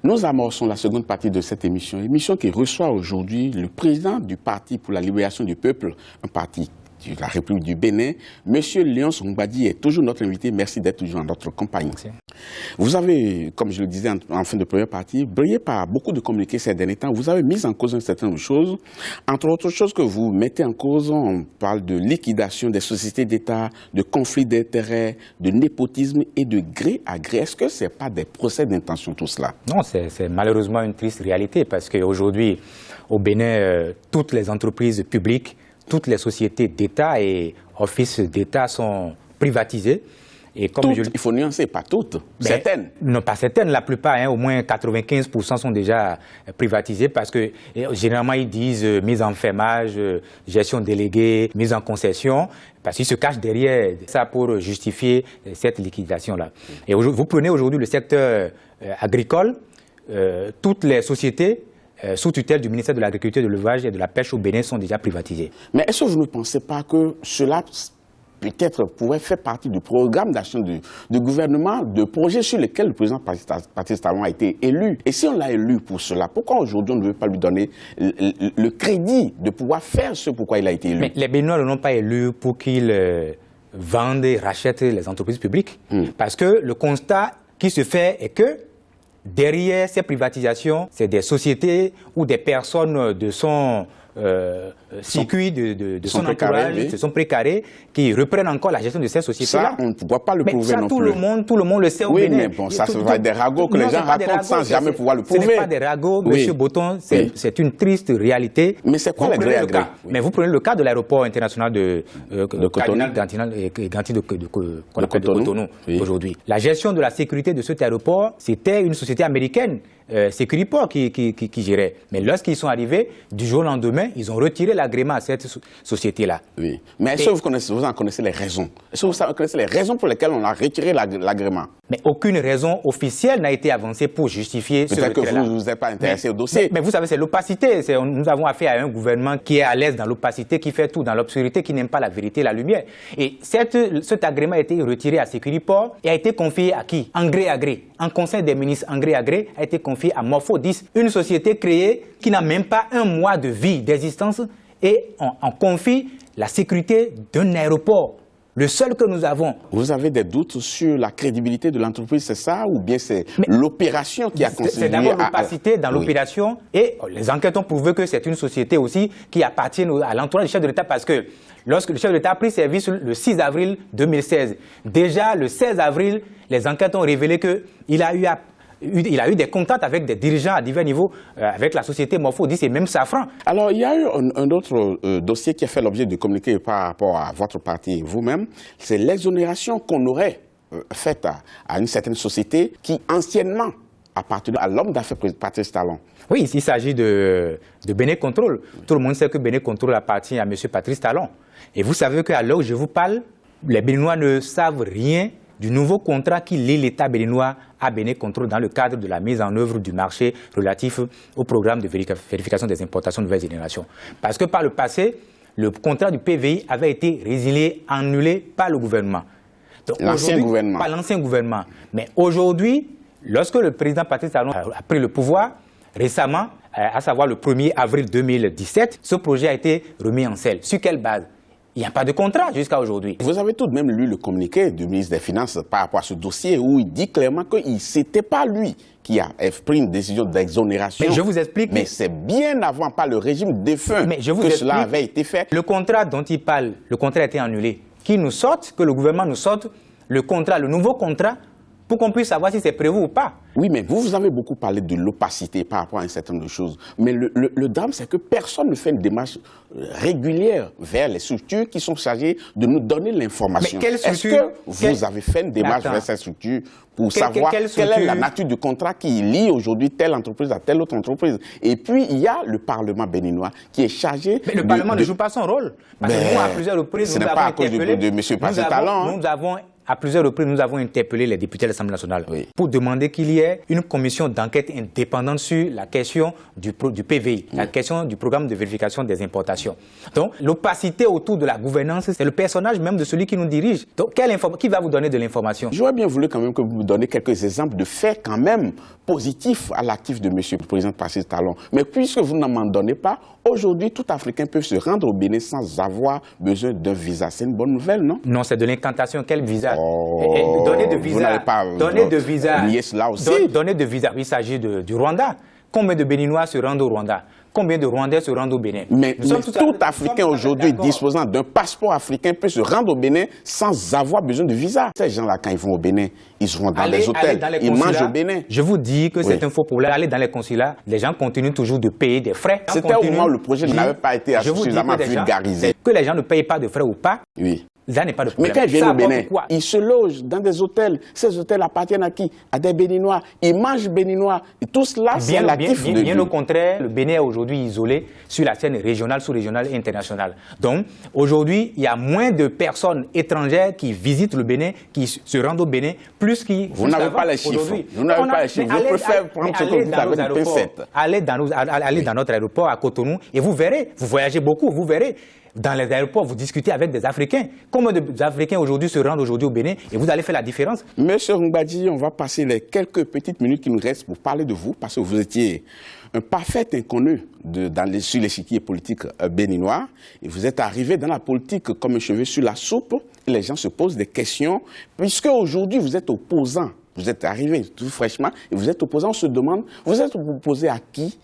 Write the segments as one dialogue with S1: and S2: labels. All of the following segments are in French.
S1: Nous amorçons la seconde partie de cette émission qui reçoit aujourd'hui le président du Parti pour la libération du peuple, un parti de la République du Bénin. Monsieur Léonce Mbadi est toujours notre invité. Merci d'être toujours en notre compagnie. Merci. Vous avez, comme je le disais en fin de première partie, brillé par beaucoup de communiqués ces derniers temps. Vous avez mis en cause un certain nombre de choses. Entre autres choses que vous mettez en cause, on parle de liquidation des sociétés d'État, de conflits d'intérêts, de népotisme et de gré à gré. Est-ce que ce n'est pas des procès d'intention tout cela?
S2: Non, c'est malheureusement une triste réalité parce qu'aujourd'hui, au Bénin, toutes les entreprises publiques, toutes les sociétés d'État et offices d'État sont privatisées.
S1: Et comme il faut nuancer, pas toutes, certaines.
S2: Non, pas certaines, la plupart, au moins 95% sont déjà privatisées parce que généralement ils disent mise en fermage, gestion déléguée, mise en concession, parce qu'ils se cachent derrière ça pour justifier cette liquidation-là. Et vous prenez aujourd'hui le secteur agricole, toutes les sociétés sous tutelle du ministère de l'Agriculture, de l'Élevage et de la Pêche au Bénin sont déjà privatisées.
S1: Mais est-ce que vous ne pensez pas que cela peut-être pourrait faire partie du programme d'action du gouvernement, de projets sur lesquels le président Patrice Talon a été élu? Et si on l'a élu pour cela, pourquoi aujourd'hui on ne veut pas lui donner le crédit de pouvoir faire ce pourquoi il a été élu?
S2: Mais les Béninois ne l'ont pas élu pour qu'il vende et rachète les entreprises publiques. Parce que le constat qui se fait est que derrière ces privatisations, c'est des sociétés ou des personnes de son circuit, de son entourage, de son précaré, qui reprennent encore la gestion de ces sociétés-là.
S1: Ça, on ne pourra pas le prouver non plus.
S2: Tout le monde le sait au Bénin.
S1: Oui, mais bon, ça va être des ragots que les gens racontent sans jamais pouvoir le prouver.
S2: Ce n'est pas des ragots, Monsieur Boton, c'est une triste réalité.
S1: Mais c'est quoi le gré à gré?
S2: Mais vous prenez le cas de l'aéroport international de Cotonou aujourd'hui. La gestion de la sécurité de cet aéroport, c'était une société américaine, Sécuriport, qui gérait. Mais lorsqu'ils sont arrivés, du jour au lendemain, ils ont retiré l'agrément à cette société-là.
S1: Oui. Mais est-ce que vous en connaissez les raisons? Est-ce que vous connaissez les raisons pour lesquelles on a retiré l'agrément?
S2: Mais aucune raison officielle n'a été avancée pour justifier ce retrait-là.
S1: Peut-être que vous ne vous êtes pas intéressé au dossier.
S2: Mais vous savez, c'est l'opacité. Nous avons affaire à un gouvernement qui est à l'aise dans l'opacité, qui fait tout dans l'obscurité, qui n'aime pas la vérité et la lumière. Et cet agrément a été retiré à Sécuriport et a été confié à qui? En gré à gré. En conseil des ministres, en gré à gré, a été confié à Morpho 10, une société créée qui n'a même pas un mois de vie, d'existence, et on confie la sécurité d'un aéroport, le seul que nous avons.
S1: Vous avez des doutes sur la crédibilité de l'entreprise, c'est ça? Ou bien c'est l'opération qui a contribué à...
S2: C'est d'abord l'opacité dans l'opération, et les enquêtes ont prouvé que c'est une société aussi qui appartient à l'entourage du chef de l'État, parce que lorsque le chef de l'État a pris service le 6 avril 2016, déjà le 16 avril, les enquêtes ont révélé qu'il a eu des contacts avec des dirigeants à divers niveaux, avec la société Morpho 10 et même Safran.
S1: Alors, il y a eu un autre dossier qui a fait l'objet de communiquer par rapport à votre parti vous-même. C'est l'exonération qu'on aurait faite à une certaine société qui, anciennement, appartenait à l'homme d'affaires Patrice Talon.
S2: Oui, il s'agit de Bénin Control. Tout le monde sait que Bénin Control appartient à M. Patrice Talon. Et vous savez qu'à l'heure où je vous parle, les Béninois ne savent rien du nouveau contrat qui lie l'État béninois à Bénin Control dans le cadre de la mise en œuvre du marché relatif au programme de vérification des importations de nouvelle génération. Parce que par le passé, le contrat du PVI avait été résilié, annulé par le gouvernement.
S1: L'ancien gouvernement.
S2: Par l'ancien gouvernement. Mais aujourd'hui, lorsque le président Patrice Talon a pris le pouvoir, récemment, à savoir le 1er avril 2017, ce projet a été remis en selle. Sur quelle base? Il n'y a pas de contrat jusqu'à aujourd'hui.
S1: Vous avez tout de même lu le communiqué du ministre des Finances par rapport à ce dossier où il dit clairement que ce n'était pas lui qui a pris une décision d'exonération.
S2: Mais je vous explique.
S1: Mais c'est bien avant, par le régime défunt, que cela avait été fait.
S2: Le contrat dont il parle, le contrat a été annulé. Qu'il nous sorte, que le gouvernement nous sorte le contrat, le nouveau contrat, pour qu'on puisse savoir si c'est prévu ou pas.
S1: Oui, mais vous avez beaucoup parlé de l'opacité par rapport à un certain nombre de choses. Mais le drame, c'est que personne ne fait une démarche régulière vers les structures qui sont chargées de nous donner l'information. Est-ce que vous avez fait une démarche vers ces structures pour savoir quelle est la nature du contrat qui lie aujourd'hui telle entreprise à telle autre entreprise? Et puis, il y a le Parlement béninois qui est chargé...
S2: Mais le Parlement ne joue pas son rôle. Parce que nous, à plusieurs reprises,
S1: ce n'est pas à cause de M. Patrice Talon.
S2: Nous avons à plusieurs reprises, nous avons interpellé les députés de l'Assemblée nationale pour demander qu'il y ait une commission d'enquête indépendante sur la question du PVI, la question du programme de vérification des importations. Donc, l'opacité autour de la gouvernance, c'est le personnage même de celui qui nous dirige. Donc, qui va vous donner de l'information?
S1: J'aurais bien voulu quand même que vous me donniez quelques exemples de faits quand même positifs à l'actif de M. le Président Patrice Talon. Mais puisque vous n'en m'en donnez pas, aujourd'hui, tout Africain peut se rendre au Bénin sans avoir besoin d'un visa. C'est une bonne nouvelle, non?
S2: Non, c'est de l'incantation. Quel visa?
S1: Donnez de visa. Vous n'avez pas lié cela aussi.
S2: Donnez de visa. Il s'agit du Rwanda. Combien de Béninois se rendent au Rwanda? Combien de Rwandais se rendent au Bénin?
S1: Mais tout Africain aujourd'hui disposant d'un passeport africain peut se rendre au Bénin sans avoir besoin de visa. Ces gens-là, quand ils vont au Bénin, ils seront dans les hôtels, ils mangent au Bénin.
S2: Je vous dis que c'est un faux problème. Allez dans les consulats, les gens continuent toujours de payer des frais.
S1: C'était au moment où le projet n'avait pas été suffisamment vulgarisé.
S2: Que les gens ne payent pas de frais ou pas.
S1: Oui.
S2: Ça n'est pas de problème.
S1: Mais quand ils viennent au Bénin, ils se logent dans des hôtels. Ces hôtels appartiennent à qui? À des Béninois. Ils mangent béninois. Et tout cela, c'est l'actif de
S2: bien au contraire, le Bénin est aujourd'hui isolé sur la scène régionale, sous-régionale et internationale. Donc, aujourd'hui, il y a moins de personnes étrangères qui visitent le Bénin, qui se rendent au Bénin, plus qui...
S1: Vous n'avez pas les chiffres. Vous n'avez pas les chiffres. Je préfère prendre ce que vous avez une pincette.
S2: Allez dans notre aéroport à Cotonou et vous verrez. Vous voyagez beaucoup, vous verrez. Dans les aéroports, vous discutez avec des Africains. Combien d'Africains aujourd'hui se rendent aujourd'hui au Bénin et vous allez faire la différence?
S1: Monsieur Mbadji, on va passer les quelques petites minutes qui nous restent pour parler de vous, parce que vous étiez un parfait inconnu sur l'échiquier politique béninois. Et vous êtes arrivé dans la politique comme un cheveu sur la soupe. Et les gens se posent des questions, puisque aujourd'hui vous êtes opposant. Vous êtes arrivé tout fraîchement et vous êtes opposant. On se demande, vous êtes opposé à qui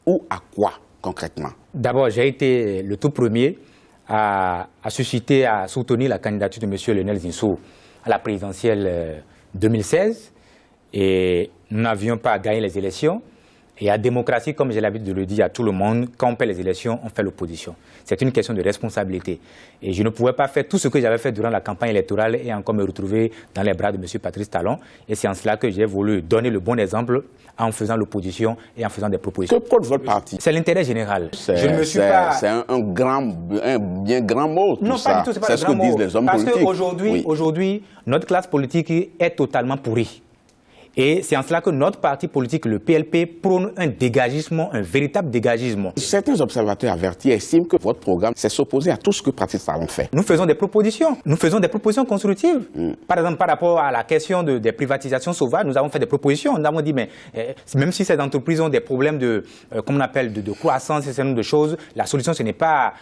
S1: ou à quoi concrètement?
S2: D'abord, j'ai été le tout premier à soutenir la candidature de M. Lionel Zinsou à la présidentielle 2016. Et nous n'avions pas gagné les élections. Et à démocratie, comme j'ai l'habitude de le dire à tout le monde, quand on perd les élections, on fait l'opposition. C'est une question de responsabilité. Et je ne pouvais pas faire tout ce que j'avais fait durant la campagne électorale et encore me retrouver dans les bras de M. Patrice Talon. Et c'est en cela que j'ai voulu donner le bon exemple en faisant l'opposition et en faisant des propositions.
S1: Que porte votre parti?
S2: C'est l'intérêt général.
S1: Je ne me suis pas... C'est un bien grand mot, tout
S2: non,
S1: ça.
S2: Pas du tout, c'est pas
S1: ce que disent les hommes politiques.
S2: Parce qu'aujourd'hui, notre classe politique est totalement pourrie. Et c'est en cela que notre parti politique, le PLP, prône un dégagisme, un véritable dégagisme.
S1: Certains observateurs avertis estiment que votre programme, c'est s'opposer à tout ce que Patrice Talon fait.
S2: Nous faisons des propositions. Nous faisons des propositions constructives. Par exemple, par rapport à la question des privatisations sauvages, nous avons fait des propositions. Nous avons dit, mais même si ces entreprises ont des problèmes de croissance et ce genre de choses, la solution, ce n'est pas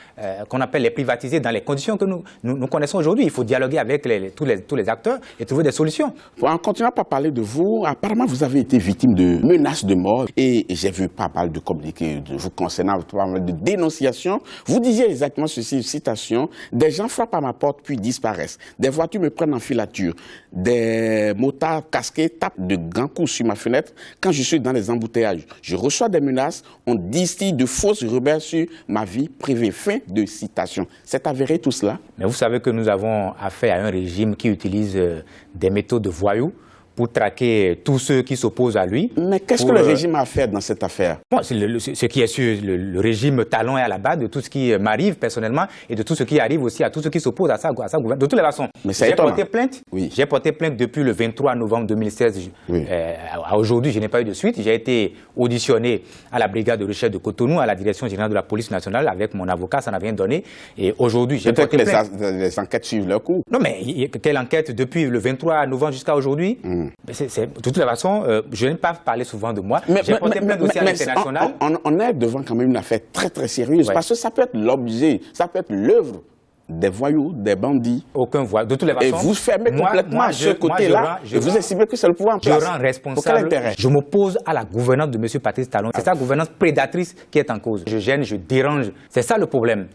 S2: qu'on appelle les privatiser dans les conditions que nous connaissons aujourd'hui. Il faut dialoguer avec tous les acteurs et trouver des solutions.
S1: En continuant à parler de vous, apparemment, vous avez été victime de menaces de mort et j'ai vu pas mal de communiqués de vous concernant, pas mal de dénonciations. Vous disiez exactement ceci, citation, « Des gens frappent à ma porte puis disparaissent. Des voitures me prennent en filature. Des motards casqués tapent de grands coups sur ma fenêtre quand je suis dans les embouteillages. Je reçois des menaces. On distille de fausses rumeurs sur ma vie privée. » Fin de citation. C'est avéré tout cela?
S2: Mais vous savez que nous avons affaire à un régime qui utilise des méthodes de voyous pour traquer tous ceux qui s'opposent à lui.
S1: Mais qu'est-ce que le régime a fait dans cette affaire?
S2: Bon, ce qui est sûr, le régime Talon est à la base de tout ce qui m'arrive personnellement et de tout ce qui arrive aussi à tous ceux qui s'opposent à sa gouvernement. De toutes les façons, j'ai porté plainte. Oui. J'ai porté plainte depuis le 23 novembre 2016. Oui. À aujourd'hui, je n'ai pas eu de suite. J'ai été auditionné à la brigade de recherche de Cotonou, à la direction générale de la police nationale avec mon avocat, ça n'a rien donné. Et aujourd'hui, j'ai porté plainte.
S1: Peut-être que les enquêtes suivent leur cours.
S2: Non, mais quelle enquête depuis le 23 novembre jusqu'à aujourd'hui? De toute façon, je n'aime pas parler souvent de moi. J'ai porté plein de dossiers à l'international.
S1: On est devant quand même une affaire très très sérieuse, parce que ça peut être l'objet, ça peut être l'œuvre des voyous, des bandits.
S2: Aucun voyou. De toutes les façons.
S1: Et vous fermez complètement ce côté-là. Et vous estimez que c'est le pouvoir en place.
S2: Je rends responsable. Je m'oppose à la gouvernance de M. Patrice Talon. C'est sa gouvernance prédatrice qui est en cause. Je gêne, je dérange. C'est ça le problème.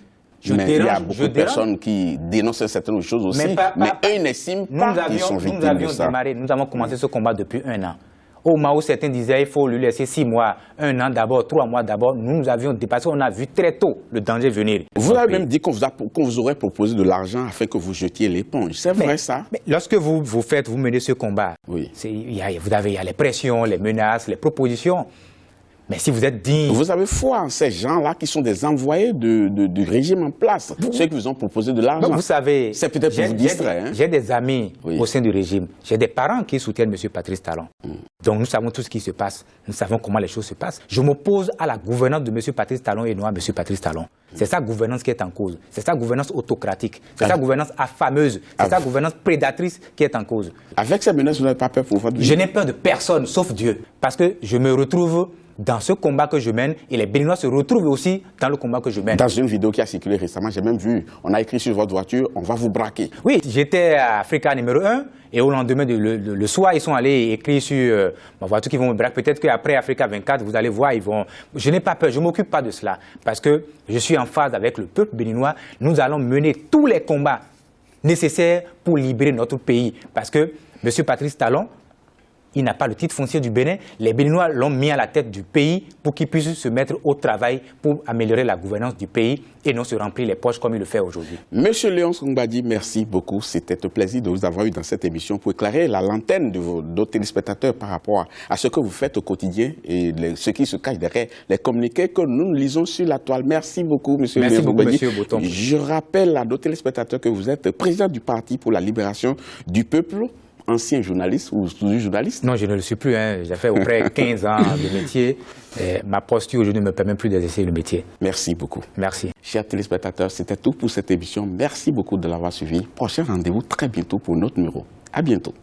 S1: Mais il y a beaucoup de personnes qui dénoncent certaines choses aussi, mais eux n'estiment pas qu'ils sont victimes de ça.
S2: Nous avons commencé ce combat depuis 1 an. Au moment où certains disaient qu'il faut lui laisser 6 mois, 1 an d'abord, 3 mois d'abord, nous avions dépassé, on a vu très tôt le danger venir.
S1: Vous avez même dit qu'on vous aurait proposé de l'argent afin que vous jetiez l'éponge. C'est vrai ça?
S2: Mais lorsque vous menez ce combat,
S1: oui.
S2: Il y a les pressions, les menaces, les propositions. Mais si vous êtes digne...
S1: Vous avez foi en ces gens-là qui sont des envoyés du régime en place, ceux qui vous ont proposé de l'argent.
S2: Vous savez,
S1: c'est peut-être pour vous distraire.
S2: J'ai des amis au sein du régime. J'ai des parents qui soutiennent M. Patrice Talon. Donc nous savons tout ce qui se passe. Nous savons comment les choses se passent. Je m'oppose à la gouvernance de M. Patrice Talon et non à M. Patrice Talon. C'est sa gouvernance qui est en cause. C'est sa gouvernance autocratique. C'est sa gouvernance affameuse. C'est sa gouvernance prédatrice qui est en cause.
S1: Avec ces menaces, vous n'avez pas peur pour votre vie?
S2: Je n'ai peur de personne, sauf Dieu. Parce que je me retrouve dans ce combat que je mène et les Béninois se retrouvent aussi dans le combat que je mène.
S1: Dans une vidéo qui a circulé récemment, j'ai même vu, on a écrit sur votre voiture, on va vous braquer.
S2: Oui, j'étais à Africa numéro 1 et au lendemain, le soir, ils sont allés écrire sur ma voiture qu'ils vont me braquer. Peut-être qu'après Africa 24, vous allez voir, ils vont... Je n'ai pas peur, je ne m'occupe pas de cela parce que je suis en phase avec le peuple béninois. Nous allons mener tous les combats nécessaires pour libérer notre pays parce que M. Patrice Talon, il n'a pas le titre foncier du Bénin. Les Béninois l'ont mis à la tête du pays pour qu'il puisse se mettre au travail pour améliorer la gouvernance du pays et non se remplir les poches comme il le fait aujourd'hui. Monsieur
S1: Léonce Ongbadi, merci beaucoup. C'était un plaisir de vous avoir eu dans cette émission pour éclairer la lanterne de vos téléspectateurs par rapport à ce que vous faites au quotidien et ce qui se cache derrière les communiqués que nous lisons sur la toile. Merci beaucoup, Monsieur Léonce Ongbadi.
S2: Monsieur Bouton.
S1: Je rappelle à nos téléspectateurs que vous êtes président du Parti pour la libération du peuple. Ancien journaliste ou journaliste?
S2: Non, je ne le suis plus. J'ai fait auprès 15 ans de métier. Ma posture aujourd'hui ne me permet plus d'exercer le métier.
S1: Merci beaucoup.
S2: Merci.
S1: Chers téléspectateurs, c'était tout pour cette émission. Merci beaucoup de l'avoir suivi. Prochain rendez-vous très bientôt pour notre numéro. À bientôt.